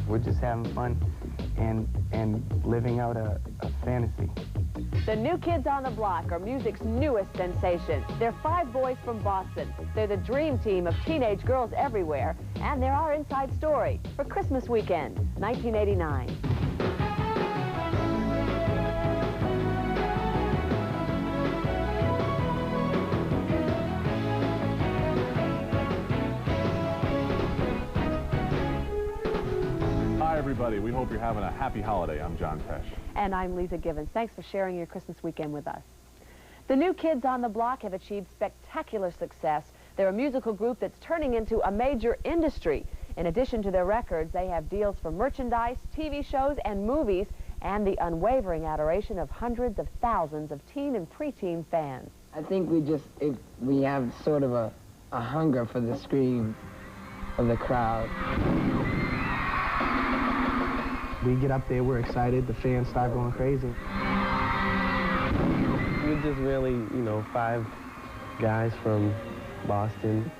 We're just having fun and living out a fantasy. The New Kids on the Block are music's newest sensation. They're 5 boys from Boston. They're the dream team of teenage girls everywhere, and they're our inside story for Christmas weekend, 1989. Hi, everybody. We hope you're having a happy holiday. I'm John Pesh. And I'm Lisa Gibbons. Thanks for sharing your Christmas weekend with us. The New Kids on the Block have achieved spectacular success. They're a musical group that's turning into a major industry. In addition to their records, they have deals for merchandise, TV shows, and movies, and the unwavering adoration of hundreds of thousands of teen and preteen fans. I think we have sort of a hunger for the scream of the crowd. We get up there, we're excited, the fans start going crazy. We're just really, you know, 5 guys from Boston.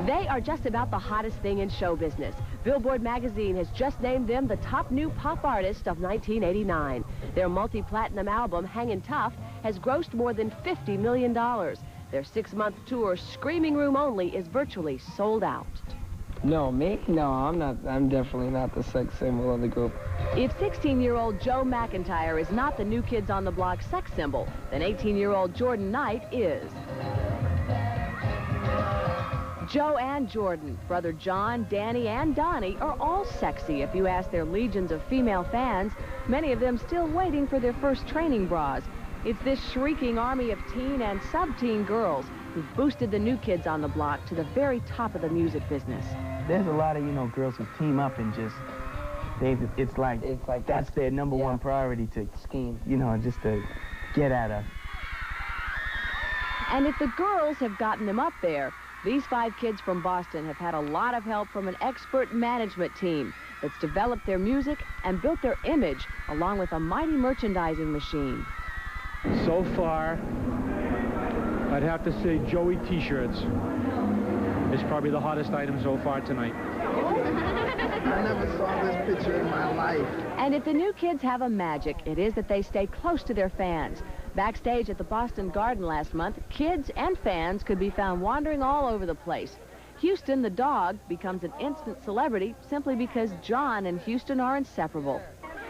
They are just about the hottest thing in show business. Billboard magazine has just named them the top new pop artist of 1989. Their multi-platinum album, Hangin' Tough, has grossed more than $50 million. Their 6-month tour, Screaming Room Only, is virtually sold out. No, me? No, I'm definitely not the sex symbol of the group. If 16-year-old Joe McIntyre is not the New Kids on the Block sex symbol, then 18-year-old Jordan Knight is. Joe and Jordan, brother John, Danny, and Donnie are all sexy if you ask their legions of female fans, many of them still waiting for their first training bras. It's this shrieking army of teen and sub-teen girls who've boosted the New Kids on the Block to the very top of the music business. There's a lot of, you know, girls who team up and just, it's like that's their number one priority to scheme, you know, just to get at us. And if the girls have gotten them up there, these 5 kids from Boston have had a lot of help from an expert management team that's developed their music and built their image along with a mighty merchandising machine. So far, I'd have to say Joey T-shirts is probably the hottest item so far tonight. I never saw this picture in my life. And if the New Kids have a magic, it is that they stay close to their fans. Backstage at the Boston Garden last month, kids and fans could be found wandering all over the place. Houston, the dog, becomes an instant celebrity simply because John and Houston are inseparable.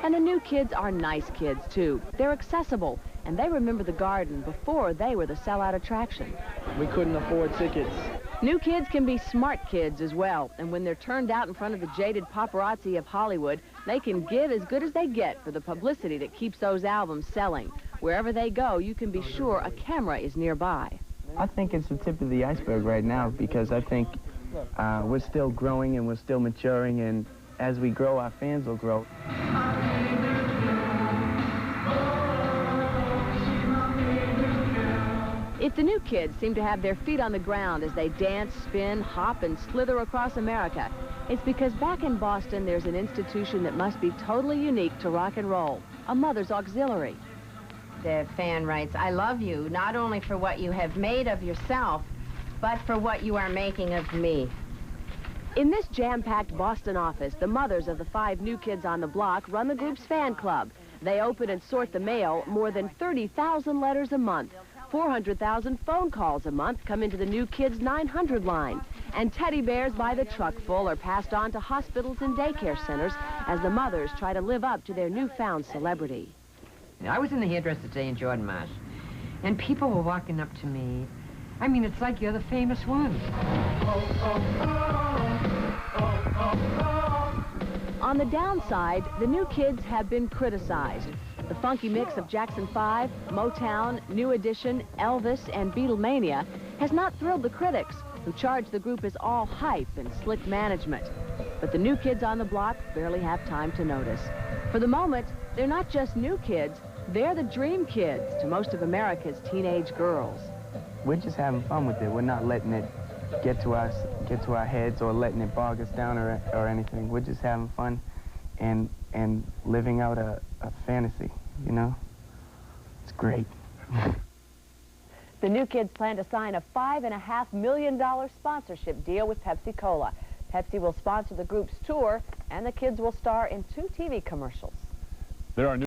And the New Kids are nice kids, too. They're accessible, and they remember the Garden before they were the sellout attraction. We couldn't afford tickets. New Kids can be smart kids as well, and when they're turned out in front of the jaded paparazzi of Hollywood, they can give as good as they get for the publicity that keeps those albums selling. Wherever they go, you can be sure a camera is nearby. I think it's the tip of the iceberg right now because I think we're still growing and we're still maturing, and as we grow, our fans will grow. If the New Kids seem to have their feet on the ground as they dance, spin, hop, and slither across America, it's because back in Boston there's an institution that must be totally unique to rock and roll, a mother's auxiliary. The fan writes, "I love you, not only for what you have made of yourself, but for what you are making of me." In this jam-packed Boston office, the mothers of the 5 New Kids on the Block run the group's fan club. They open and sort the mail, more than 30,000 letters a month. 400,000 phone calls a month come into the New Kids 900 line. And teddy bears by the truckful are passed on to hospitals and daycare centers as the mothers try to live up to their newfound celebrity. I was in the hairdresser today in Jordan Marsh, and people were walking up to me. I mean, it's like you're the famous one. On the downside, the New Kids have been criticized. The funky mix of Jackson 5, Motown, New Edition, Elvis, and Beatlemania has not thrilled the critics, who charge the group as all hype and slick management. But the New Kids on the Block barely have time to notice. For the moment, they're not just new kids, they're the dream kids to most of America's teenage girls. We're just having fun with it. We're not letting it get to our heads or letting it bog us down or anything. We're just having fun and living out a fantasy, you know? It's great. The New Kids plan to sign a $5.5 million sponsorship deal with Pepsi-Cola. Pepsi will sponsor the group's tour, and the kids will star in 2 TV commercials. There are